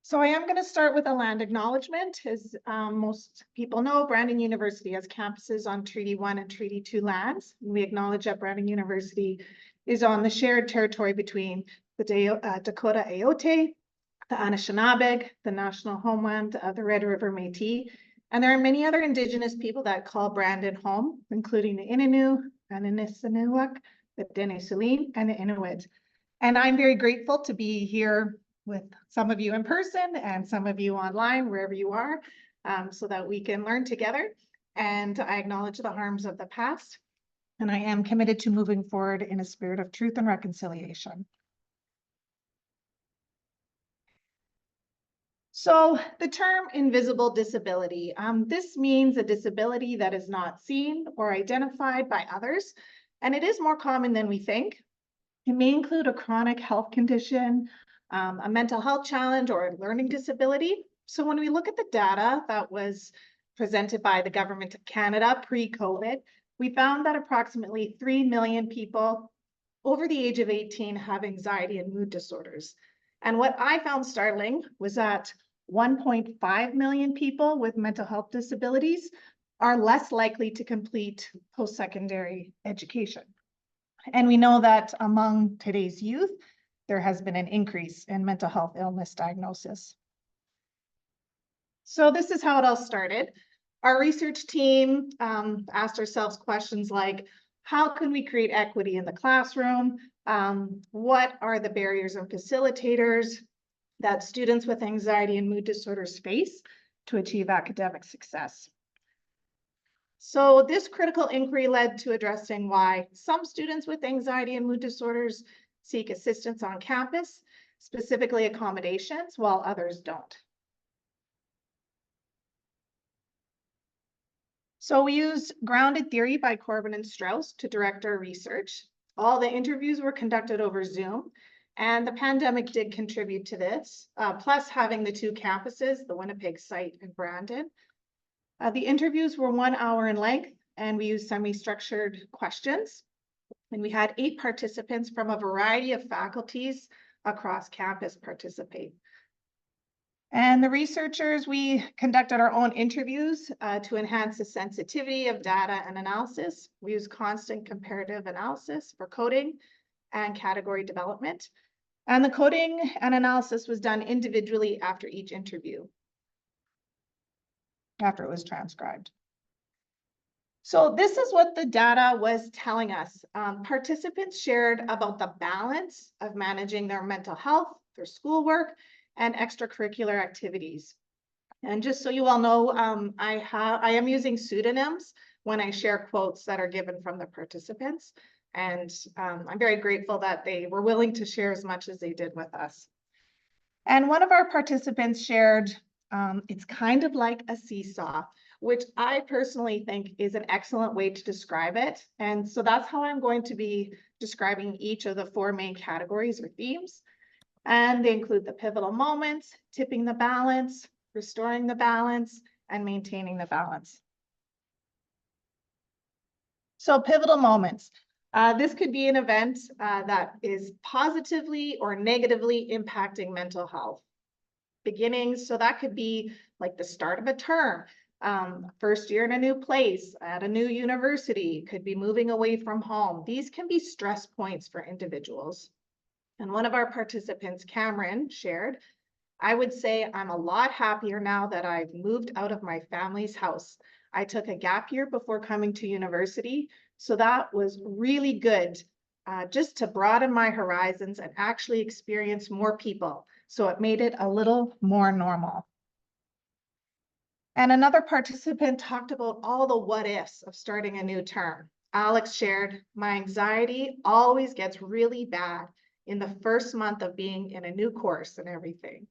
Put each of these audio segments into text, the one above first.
So I am going to start with a land acknowledgement. As most people know, Brandon University has campuses on Treaty 1 and Treaty 2 lands. We acknowledge that Brandon University is on the shared territory between the Dakota Ayote, the Anishinaabe, the national homeland of the Red River Métis, and there are many other Indigenous people that call Brandon home, including the Innu, Aninisinaapiq, the Denisolee, and the Inuit. And I'm very grateful to be here with some of you in person and some of you online, wherever you are, so that we can learn together. And I acknowledge the harms of the past, and I am committed to moving forward in a spirit of truth and reconciliation. So the term invisible disability, this means a disability that is not seen or identified by others, and it is more common than we think. It may include a chronic health condition, a mental health challenge, or a learning disability. So when we look at the data that was presented by the Government of Canada pre-COVID, we found that approximately 3 million people over the age of 18 have anxiety and mood disorders. And what I found startling was that 1.5 million people with mental health disabilities are less likely to complete post-secondary education. And we know that among today's youth, there has been an increase in mental health illness diagnosis. So this is how it all started. Our research team asked ourselves questions like, how can we create equity in the classroom? What are the barriers and facilitators that students with anxiety and mood disorders face to achieve academic success? So this critical inquiry led to addressing why some students with anxiety and mood disorders seek assistance on campus, specifically accommodations, while others don't. So we used grounded theory by Corbin and Strauss to direct our research. All the interviews were conducted over Zoom, and the pandemic did contribute to this, plus having the two campuses, the Winnipeg site and Brandon. The interviews were 1 hour in length, and we used semi-structured questions. And we had 8 participants from a variety of faculties across campus participate. And the researchers, we conducted our own interviews to enhance the sensitivity of data and analysis. We used constant comparative analysis for coding and category development. And the coding and analysis was done individually after each interview, after it was transcribed. So this is what the data was telling us. Participants shared about the balance of managing their mental health, their schoolwork, and extracurricular activities. And just so you all know, I am using pseudonyms when I share quotes that are given from the participants. And I'm very grateful that they were willing to share as much as they did with us. And one of our participants shared, it's kind of like a seesaw, which I personally think is an excellent way to describe it. And so that's how I'm going to be describing each of the 4 main categories or themes. And they include the pivotal moments, tipping the balance, restoring the balance, and maintaining the balance. So pivotal moments. This could be an event that is positively or negatively impacting mental health. Beginnings, so that could be like the start of a term, first year in a new place, at a new university, could be moving away from home. These can be stress points for individuals. And one of our participants, Cameron, shared, I would say I'm a lot happier now that I've moved out of my family's house. I took a gap year before coming to university, so that was really good just to broaden my horizons and actually experience more people. So it made it a little more normal. And another participant talked about all the what ifs of starting a new term. Alex shared, my anxiety always gets really bad in the first month of being in a new course and everything,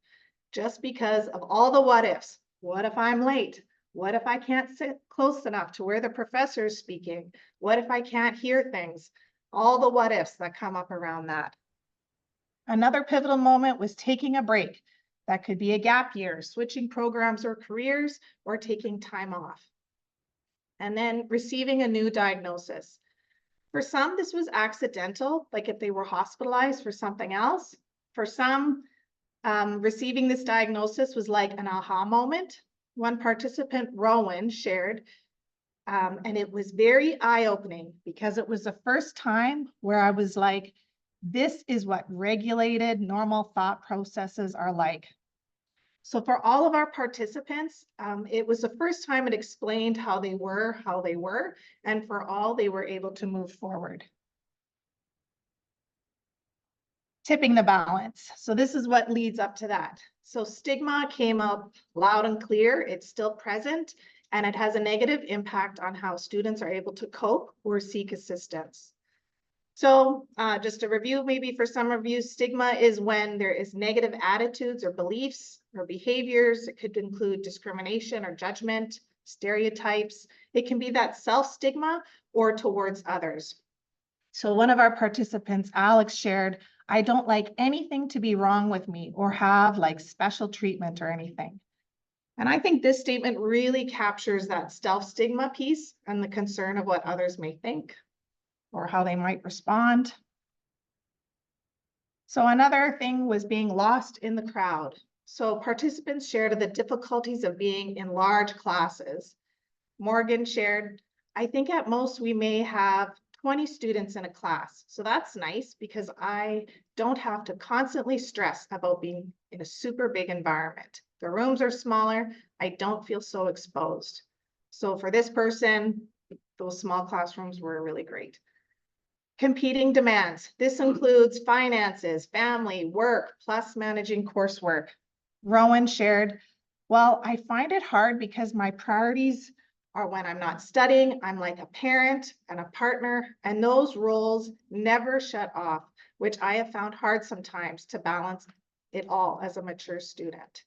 just because of all the what ifs. What if I'm late? What if I can't sit close enough to where the professor is speaking? What if I can't hear things? All the what ifs that come up around that. Another pivotal moment was taking a break. That could be a gap year, switching programs or careers, or taking time off. And then receiving a new diagnosis. For some, this was accidental, like if they were hospitalized for something else. For some, Receiving this diagnosis was like an aha moment. One participant, Rowan, shared, and it was very eye-opening because it was the first time where I was like, this is what regulated normal thought processes are like. So for all of our participants, it was the first time it explained how they were, and for all they were able to move forward. Tipping the balance. So this is what leads up to that. So stigma came up loud and clear. It's still present, and it has a negative impact on how students are able to cope or seek assistance. So just a review, maybe for some of you, stigma is when there is negative attitudes or beliefs or behaviors. It could include discrimination or judgment, stereotypes. It can be that self-stigma or towards others. So one of our participants, Alex, shared, I don't like anything to be wrong with me or have like special treatment or anything. And I think this statement really captures that self-stigma piece and the concern of what others may think or how they might respond. So another thing was being lost in the crowd. So participants shared the difficulties of being in large classes. Morgan shared, I think at most we may have 20 students in a class. So that's nice because I don't have to constantly stress about being in a super big environment. The rooms are smaller. I don't feel so exposed. So for this person, those small classrooms were really great. Competing demands. This includes finances, family, work, plus managing coursework. Rowan shared, well, I find it hard because my priorities are when I'm not studying, I'm like a parent and a partner, and those roles never shut off, which I have found hard sometimes to balance it all as a mature student.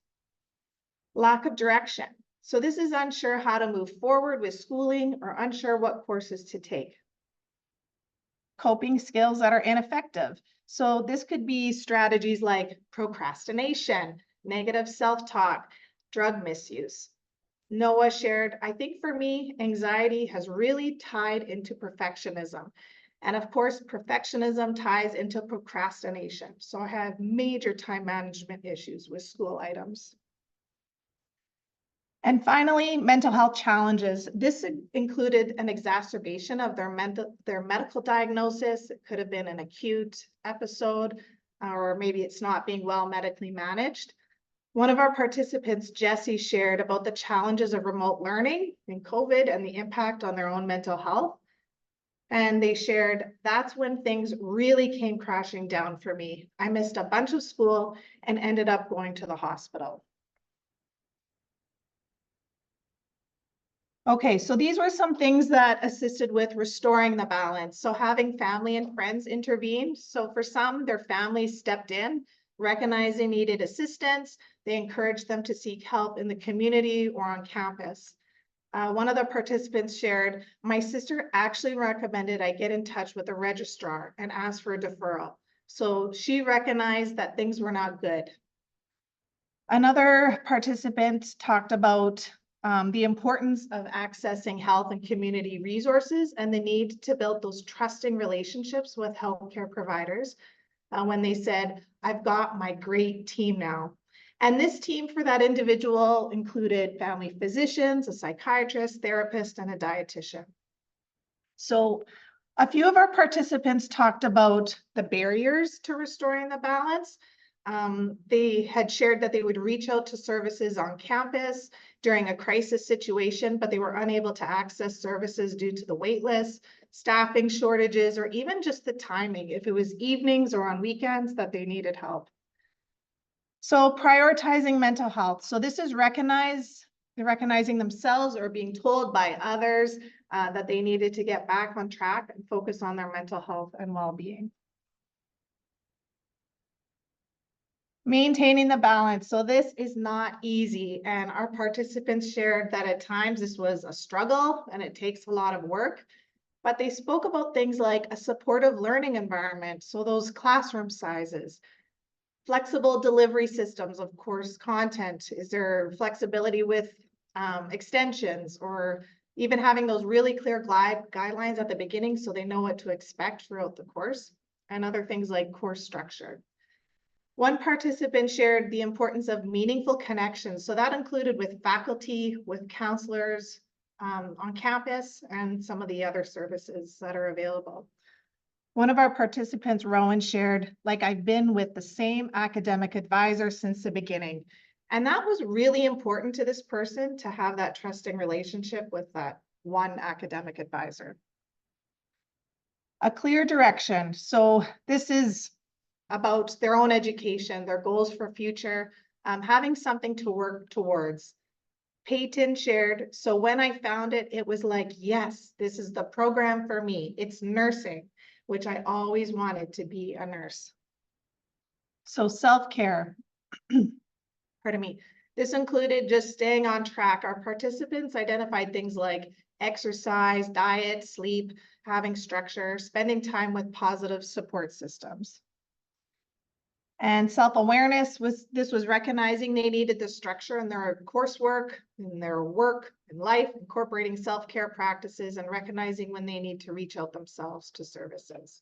Lack of direction. So this is unsure how to move forward with schooling or unsure what courses to take. Coping skills that are ineffective. So this could be strategies like procrastination, negative self-talk, drug misuse. Noah shared, I think for me, anxiety has really tied into perfectionism. And of course, perfectionism ties into procrastination. So I have major time management issues with school items. And finally, mental health challenges. This included an exacerbation of their medical diagnosis. It could have been an acute episode, or maybe it's not being well medically managed. One of our participants, Jessie, shared about the challenges of remote learning in COVID and the impact on their own mental health. And they shared, that's when things really came crashing down for me. I missed a bunch of school and ended up going to the hospital. Okay, so these were some things that assisted with restoring the balance. So having family and friends intervene. So for some, their families stepped in, recognizing needed assistance. They encouraged them to seek help in the community or on campus. One of the participants shared, my sister actually recommended I get in touch with a registrar and ask for a deferral. So she recognized that things were not good. Another participant talked about the importance of accessing health and community resources and the need to build those trusting relationships with healthcare providers when they said, I've got my great team now. And this team for that individual included family physicians, a psychiatrist, therapist, and a dietitian. So a few of our participants talked about the barriers to restoring the balance. They had shared that they would reach out to services on campus during a crisis situation, but they were unable to access services due to the wait list, staffing shortages, or even just the timing, if it was evenings or on weekends that they needed help. So prioritizing mental health. So this is recognizing themselves or being told by others that they needed to get back on track and focus on their mental health and well-being. Maintaining the balance. So this is not easy. And our participants shared that at times this was a struggle and it takes a lot of work, but they spoke about things like a supportive learning environment. So those classroom sizes, flexible delivery systems of course content. Is there flexibility with extensions, or even having those really clear guidelines at the beginning so they know what to expect throughout the course, and other things like course structure. One participant shared the importance of meaningful connections. So that included with faculty, with counselors on campus, and some of the other services that are available. One of our participants, Rowan, shared, like, I've been with the same academic advisor since the beginning. And that was really important to this person, to have that trusting relationship with that one academic advisor. A clear direction. So this is about their own education, their goals for future, having something to work towards. Peyton shared, so when I found it, it was like, yes, this is the program for me. It's nursing, which I always wanted to be a nurse. So self-care, pardon me. This included just staying on track. Our participants identified things like exercise, diet, sleep, having structure, spending time with positive support systems. And self-awareness was recognizing they needed the structure in their coursework, in their work, in life, incorporating self-care practices, and recognizing when they need to reach out themselves to services.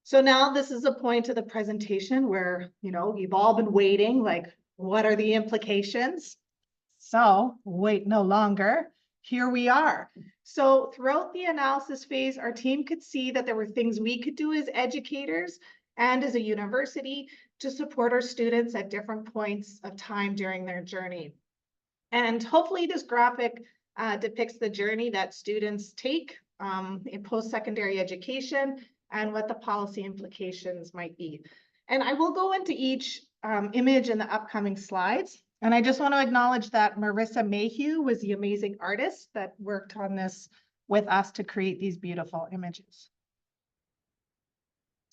So now this is a point of the presentation where, you've all been waiting, like, what are the implications? So wait no longer. Here we are. So throughout the analysis phase, our team could see that there were things we could do as educators and as a university to support our students at different points of time during their journey. And hopefully this graphic depicts the journey that students take in post-secondary education and what the policy implications might be. And I will go into each image in the upcoming slides. And I just want to acknowledge that Marissa Mayhew was the amazing artist that worked on this with us to create these beautiful images.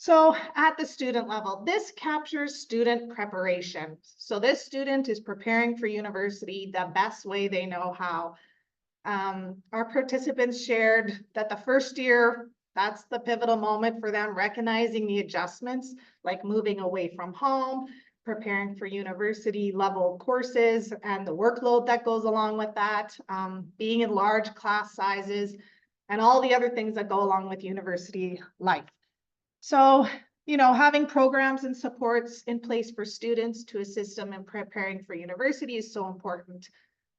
So at the student level, this captures student preparation. So this student is preparing for university the best way they know how. Our participants shared that the first year, that's the pivotal moment for them, recognizing the adjustments, like moving away from home, preparing for university level courses and the workload that goes along with that, being in large class sizes, and all the other things that go along with university life. So, having programs and supports in place for students to assist them in preparing for university is so important.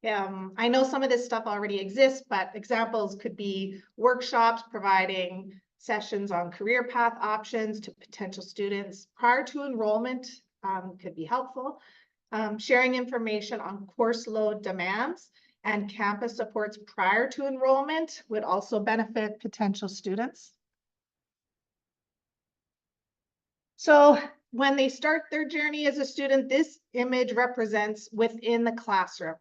I know some of this stuff already exists, but examples could be workshops providing sessions on career path options to potential students prior to enrollment could be helpful. Sharing information on course load demands and campus supports prior to enrollment would also benefit potential students. So when they start their journey as a student, this image represents within the classroom.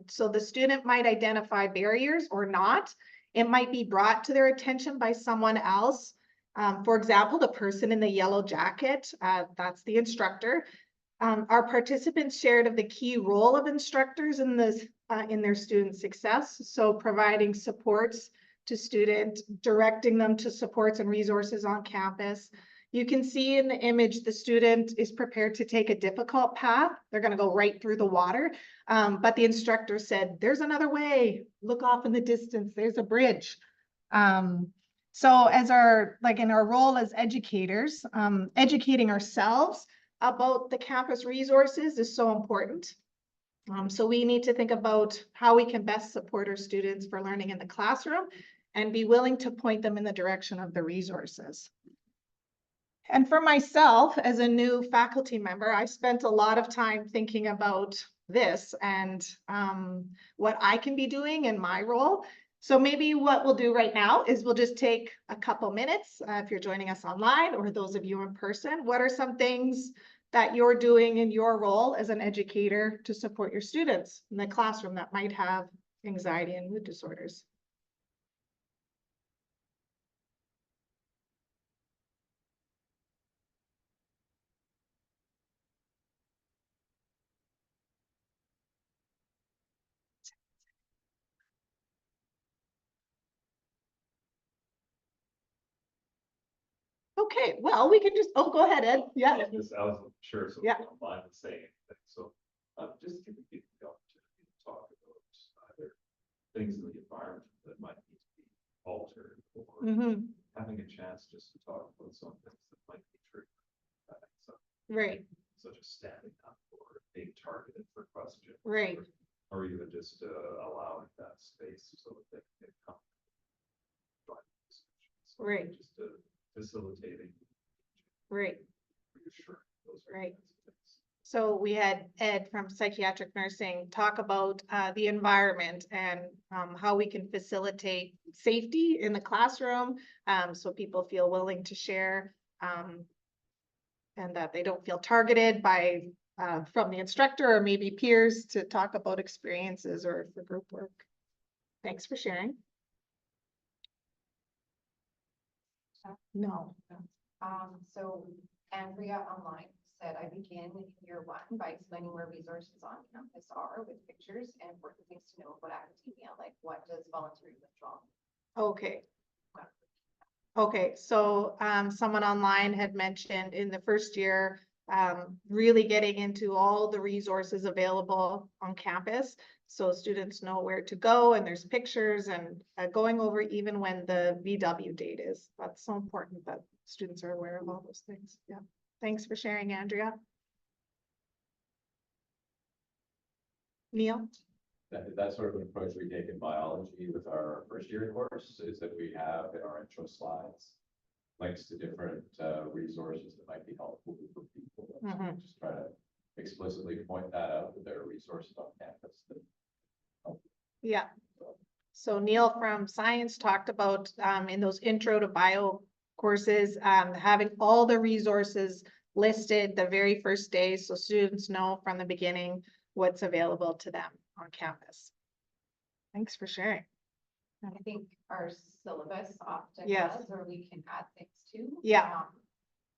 So the student might identify barriers or not. It might be brought to their attention by someone else. For example, the person in the yellow jacket, that's the instructor. Our participants shared of the key role of instructors in this in their student success. So providing supports to students, directing them to supports and resources on campus. You can see in the image, the student is prepared to take a difficult path. They're going to go right through the water. But the instructor said, there's another way. Look off in the distance. There's a bridge. So as in our role as educators, educating ourselves about the campus resources is so important. So we need to think about how we can best support our students for learning in the classroom and be willing to point them in the direction of the resources. And for myself, as a new faculty member, I spent a lot of time thinking about this and what I can be doing in my role. So maybe what we'll do right now is we'll just take a couple minutes if you're joining us online or those of you in person. What are some things that you're doing in your role as an educator to support your students in the classroom that might have anxiety and mood disorders? Okay, well, we can just, go ahead, Ed. Yeah. I was sure, so Yeah. online and saying anything. So just giving people the opportunity to talk about either things in the environment that might need to be altered or having a chance just to talk about some things that might be true. Right, such as standing up or being targeted for questions. right, Or even just allowing that space so that they can come. So Right. just facilitating, right. reassuring, those are Right. kinds of things. So we had Ed from psychiatric nursing talk about the environment and how we can facilitate safety in the classroom, so people feel willing to share, and that they don't feel targeted by from the instructor or maybe peers to talk about experiences or for group work. Thanks for sharing. No. So Andrea online said, I begin year one by explaining where resources on campus are with pictures and important things to know about academia, like what does voluntary withdrawal? Okay. Okay, so someone online had mentioned in the first year, really getting into all the resources available on campus. So students know where to go and there's pictures and going over even when the VW date is. That's so important that students are aware of all those things. Yeah. Thanks for sharing, Andrea. Neil? That's sort of an approach we take in biology with our first year course, is that we have in our intro slides links to different resources that might be helpful for people. So we Mhm. just try to explicitly point that out, that there are resources on campus that Yeah. So Neil from science talked about in those intro to bio courses, having all the resources listed the very first day so students know from the beginning what's available to them on campus. Thanks for sharing. I think our syllabus often Yes. has, or we can add things to. Yeah.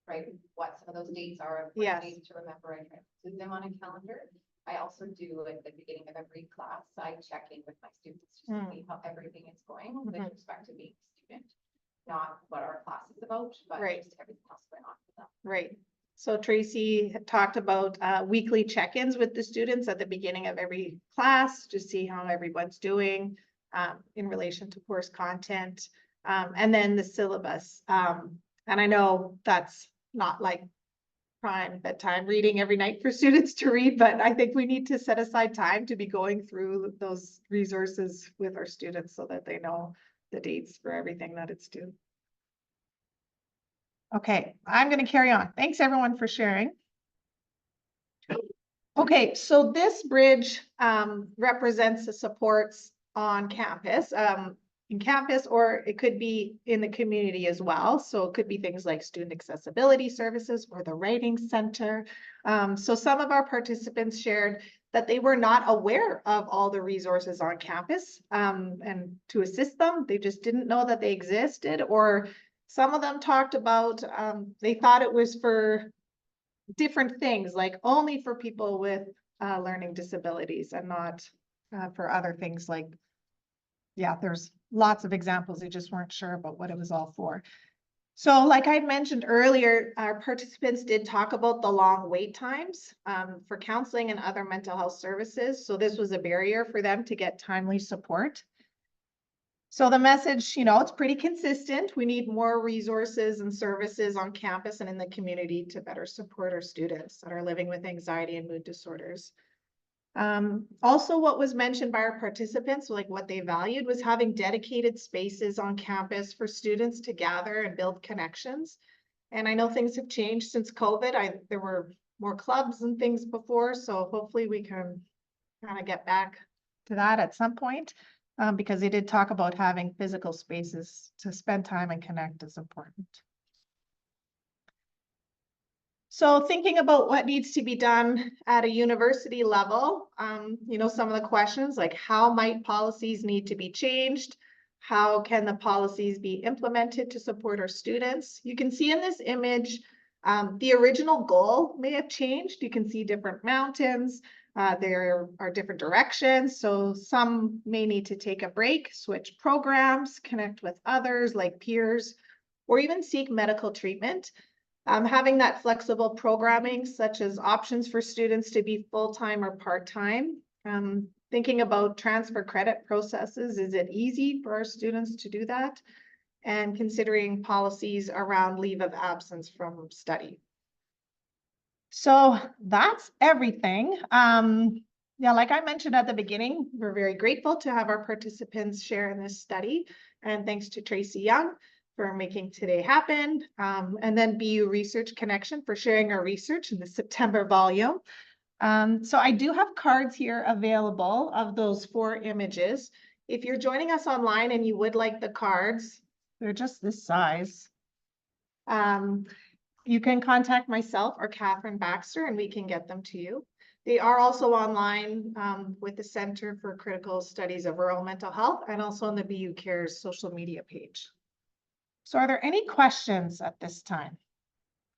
Right, what some of those dates are, Yes. dates to remember, I try to include them on a calendar. I also do at the beginning of every class, I check in with my students to see how everything is going with Mhm. respect to being a student. Not what our class is about, but Right. just everything else going on with them. Right. So Tracy had talked about weekly check-ins with the students at the beginning of every class to see how everyone's doing in relation to course content, and then the syllabus. And I know that's not like prime bedtime reading every night for students to read, but I think we need to set aside time to be going through those resources with our students so that they know the dates for everything that it's due. Okay, I'm going to carry on. Thanks everyone for sharing. Okay, so this bridge represents the supports on campus, or it could be in the community as well. So it could be things like student accessibility services or the writing center. So some of our participants shared that they were not aware of all the resources on campus and to assist them. They just didn't know that they existed, or some of them talked about they thought it was for different things, like only for people with learning disabilities and not for other things like, yeah, there's lots of examples. They just weren't sure about what it was all for. So like I mentioned earlier, our participants did talk about the long wait times for counseling and other mental health services. So this was a barrier for them to get timely support. So the message, it's pretty consistent. We need more resources and services on campus and in the community to better support our students that are living with anxiety and mood disorders. Also, what was mentioned by our participants, like what they valued, was having dedicated spaces on campus for students to gather and build connections. And I know things have changed since COVID. There were more clubs and things before, so hopefully we can kind of get back to that at some point. Because they did talk about having physical spaces to spend time and connect is important. So thinking about what needs to be done at a university level, some of the questions like how might policies need to be changed? How can the policies be implemented to support our students? You can see in this image, the original goal may have changed. You can see different mountains. There are different directions. So some may need to take a break, switch programs, connect with others like peers, or even seek medical treatment. Having that flexible programming, such as options for students to be full-time or part-time. Thinking about transfer credit processes, is it easy for our students to do that? And considering policies around leave of absence from study. So that's everything. Yeah, like I mentioned at the beginning, we're very grateful to have our participants share in this study. And thanks to Tracy Young for making today happen. And then BU Research Connection for sharing our research in the September volume. So I do have cards here available of those 4 images. If you're joining us online and you would like the cards, they're just this size. You can contact myself or Catherine Baxter and we can get them to you. They are also online with the Center for Critical Studies of Rural Mental Health and also on the BU Cares social media page. So are there any questions at this time?